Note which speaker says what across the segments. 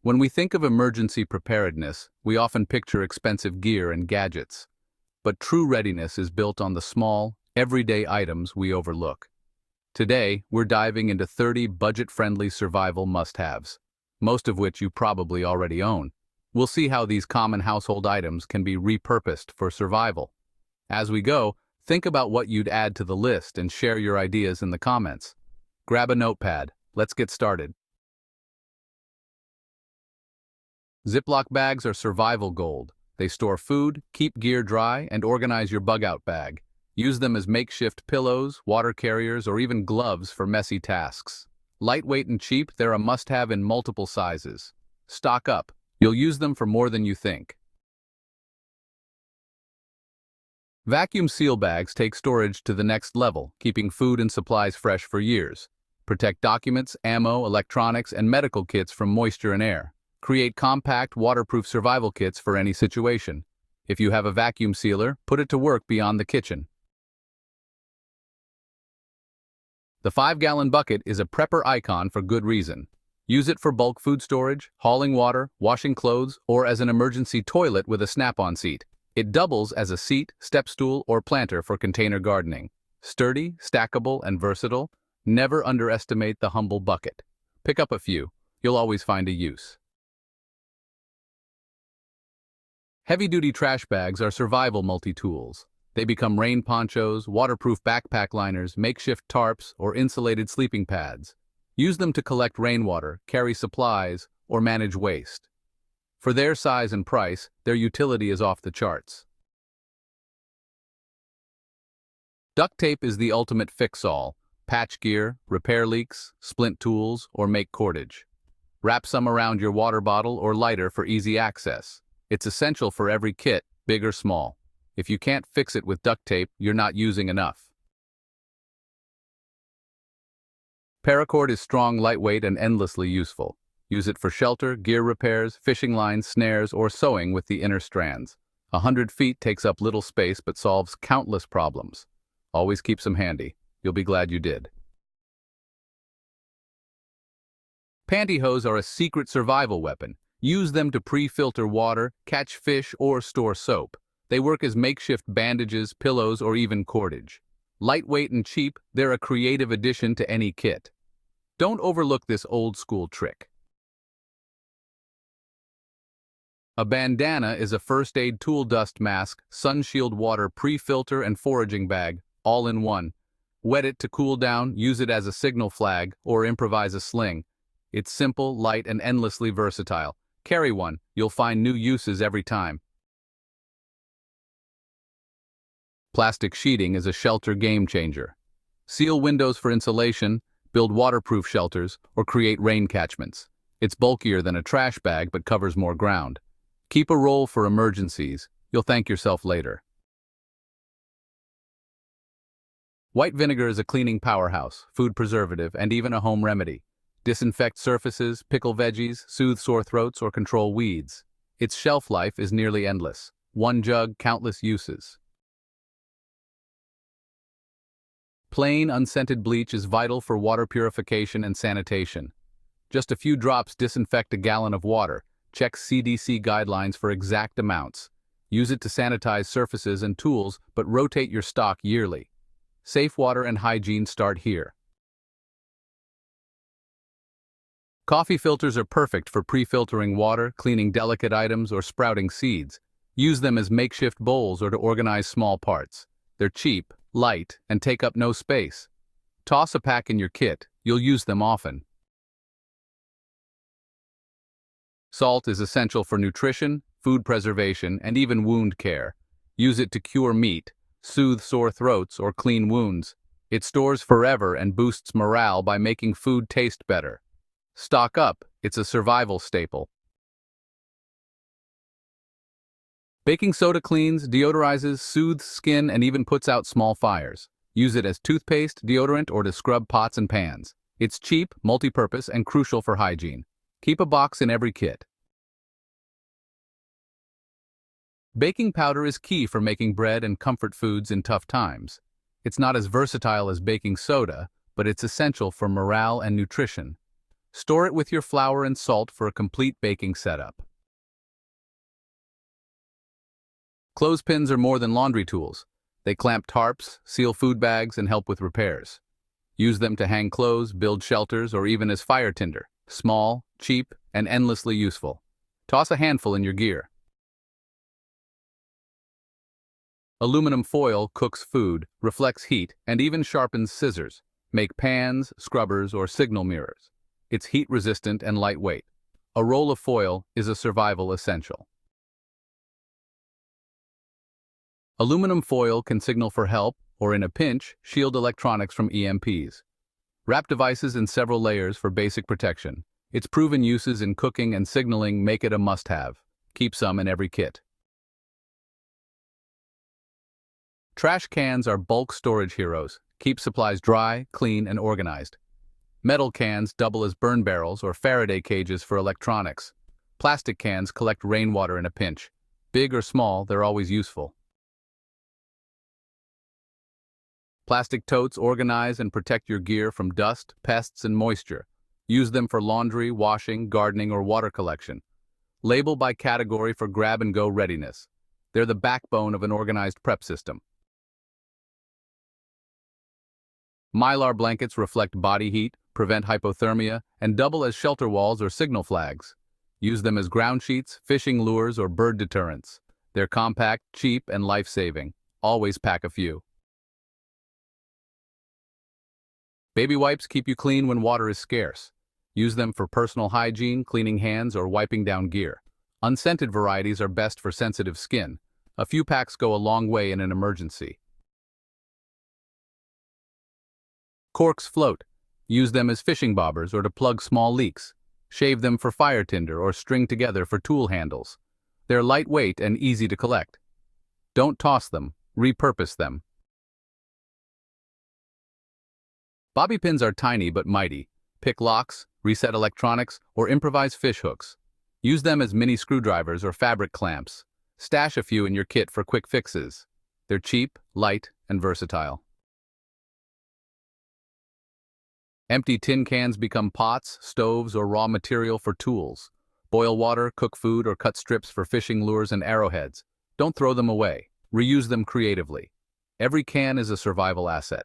Speaker 1: When we think of emergency preparedness, we often picture expensive gear and gadgets. But true readiness is built on the small, everyday items we overlook. Today, we're diving into 30 budget-friendly survival must-haves, most of which you probably already own. We'll see how these common household items can be repurposed for survival. As we go, think about what you'd add to the list and share your ideas in the comments. Grab a notepad. Let's get started. Ziploc bags are survival gold. They store food, keep gear dry, and organize your bug-out bag. Use them as makeshift pillows, water carriers, or even gloves for messy tasks. Lightweight and cheap, they're a must-have in multiple sizes. Stock up. You'll use them for more than you think. Vacuum seal bags take storage to the next level, keeping food and supplies fresh for years. Protect documents, ammo, electronics, and medical kits from moisture and air. Create compact, waterproof survival kits for any situation. If you have a vacuum sealer, put it to work beyond the kitchen. The 5-gallon bucket is a prepper icon for good reason. Use it for bulk food storage, hauling water, washing clothes, or as an emergency toilet with a snap-on seat. It doubles as a seat, step stool, or planter for container gardening. Sturdy, stackable, and versatile, never underestimate the humble bucket. Pick up a few. You'll always find a use. Heavy-duty trash bags are survival multi-tools. They become rain ponchos, waterproof backpack liners, makeshift tarps, or insulated sleeping pads. Use them to collect rainwater, carry supplies, or manage waste. For their size and price, their utility is off the charts. Duct tape is the ultimate fix-all. Patch gear, repair leaks, splint tools, or make cordage. Wrap some around your water bottle or lighter for easy access. It's essential for every kit, big or small. If you can't fix it with duct tape, you're not using enough. Paracord is strong, lightweight, and endlessly useful. Use it for shelter, gear repairs, fishing lines, snares, or sewing with the inner strands. 100 feet takes up little space but solves countless problems. Always keep some handy. You'll be glad you did. Pantyhose are a secret survival weapon. Use them to pre-filter water, catch fish, or store soap. They work as makeshift bandages, pillows, or even cordage. Lightweight and cheap, they're a creative addition to any kit. Don't overlook this old-school trick. A bandana is a first-aid tool dust mask, sunshield water, pre-filter, and foraging bag, all in one. Wet it to cool down, use it as a signal flag, or improvise a sling. It's simple, light, and endlessly versatile. Carry one, you'll find new uses every time. Plastic sheeting is a shelter game changer. Seal windows for insulation, build waterproof shelters, or create rain catchments. It's bulkier than a trash bag but covers more ground. Keep a roll for emergencies. You'll thank yourself later. White vinegar is a cleaning powerhouse, food preservative, and even a home remedy. Disinfect surfaces, pickle veggies, soothe sore throats, or control weeds. Its shelf life is nearly endless. One jug, countless uses. Plain, unscented bleach is vital for water purification and sanitation. Just a few drops disinfect a gallon of water. Check CDC guidelines for exact amounts. Use it to sanitize surfaces and tools, but rotate your stock yearly. Safe water and hygiene start here. Coffee filters are perfect for pre-filtering water, cleaning delicate items, or sprouting seeds. Use them as makeshift bowls or to organize small parts. They're cheap, light, and take up no space. Toss a pack in your kit. You'll use them often. Salt is essential for nutrition, food preservation, and even wound care. Use it to cure meat, soothe sore throats, or clean wounds. It stores forever and boosts morale by making food taste better. Stock up, it's a survival staple. Baking soda cleans, deodorizes, soothes skin, and even puts out small fires. Use it as toothpaste, deodorant, or to scrub pots and pans. It's cheap, multi-purpose, and crucial for hygiene. Keep a box in every kit. Baking powder is key for making bread and comfort foods in tough times. It's not as versatile as baking soda, but it's essential for morale and nutrition. Store it with your flour and salt for a complete baking setup. Clothespins are more than laundry tools. They clamp tarps, seal food bags, and help with repairs. Use them to hang clothes, build shelters, or even as fire tinder. Small, cheap, and endlessly useful. Toss a handful in your gear. Aluminum foil cooks food, reflects heat, and even sharpens scissors. Make pans, scrubbers, or signal mirrors. It's heat-resistant and lightweight. A roll of foil is a survival essential. Aluminum foil can signal for help, or in a pinch, shield electronics from EMPs. Wrap devices in several layers for basic protection. Its proven uses in cooking and signaling make it a must-have. Keep some in every kit. Trash cans are bulk storage heroes. Keep supplies dry, clean, and organized. Metal cans double as burn barrels or Faraday cages for electronics. Plastic cans collect rainwater in a pinch. Big or small, they're always useful. Plastic totes organize and protect your gear from dust, pests, and moisture. Use them for laundry, washing, gardening, or water collection. Label by category for grab-and-go readiness. They're the backbone of an organized prep system. Mylar blankets reflect body heat, prevent hypothermia, and double as shelter walls or signal flags. Use them as ground sheets, fishing lures, or bird deterrents. They're compact, cheap, and life-saving. Always pack a few. Baby wipes keep you clean when water is scarce. Use them for personal hygiene, cleaning hands, or wiping down gear. Unscented varieties are best for sensitive skin. A few packs go a long way in an emergency. Corks float. Use them as fishing bobbers or to plug small leaks. Shave them for fire tinder or string together for tool handles. They're lightweight and easy to collect. Don't toss them, repurpose them. Bobby pins are tiny but mighty. Pick locks, reset electronics, or improvise fish hooks. Use them as mini screwdrivers or fabric clamps. Stash a few in your kit for quick fixes. They're cheap, light, and versatile. Empty tin cans become pots, stoves, or raw material for tools. Boil water, cook food, or cut strips for fishing lures and arrowheads. Don't throw them away. Reuse them creatively. Every can is a survival asset.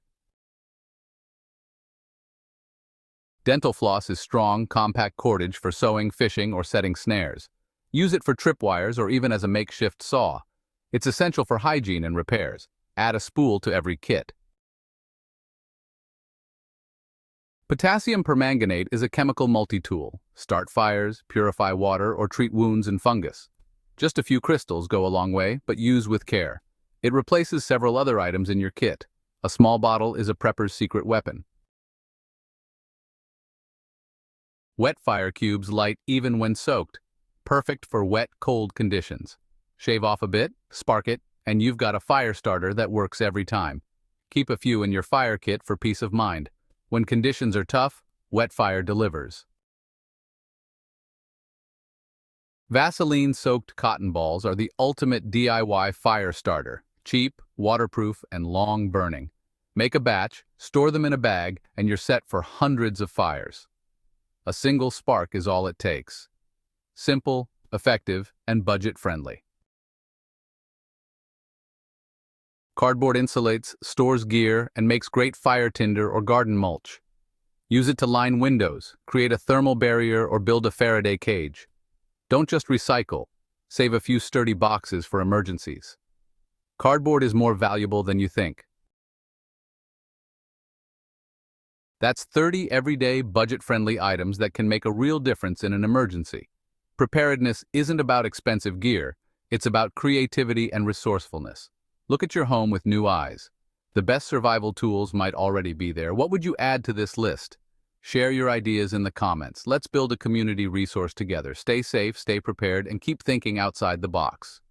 Speaker 1: Dental floss is strong, compact cordage for sewing, fishing, or setting snares. Use it for tripwires or even as a makeshift saw. It's essential for hygiene and repairs. Add a spool to every kit. Potassium permanganate is a chemical multi-tool. Start fires, purify water, or treat wounds and fungus. Just a few crystals go a long way, but use with care. It replaces several other items in your kit. A small bottle is a prepper's secret weapon. Wet fire cubes light even when soaked. Perfect for wet, cold conditions. Shave off a bit, spark it, and you've got a fire starter that works every time. Keep a few in your fire kit for peace of mind. When conditions are tough, wet fire delivers. Vaseline-soaked cotton balls are the ultimate DIY fire starter. Cheap, waterproof, and long-burning. Make a batch, store them in a bag, and you're set for hundreds of fires. A single spark is all it takes. Simple, effective, and budget-friendly. Cardboard insulates, stores gear, and makes great fire tinder or garden mulch. Use it to line windows, create a thermal barrier, or build a Faraday cage. Don't just recycle. Save a few sturdy boxes for emergencies. Cardboard is more valuable than you think. That's 30 everyday, budget-friendly items that can make a real difference in an emergency. Preparedness isn't about expensive gear, it's about creativity and resourcefulness. Look at your home with new eyes. The best survival tools might already be there. What would you add to this list? Share your ideas in the comments. Let's build a community resource together. Stay safe, stay prepared, and keep thinking outside the box.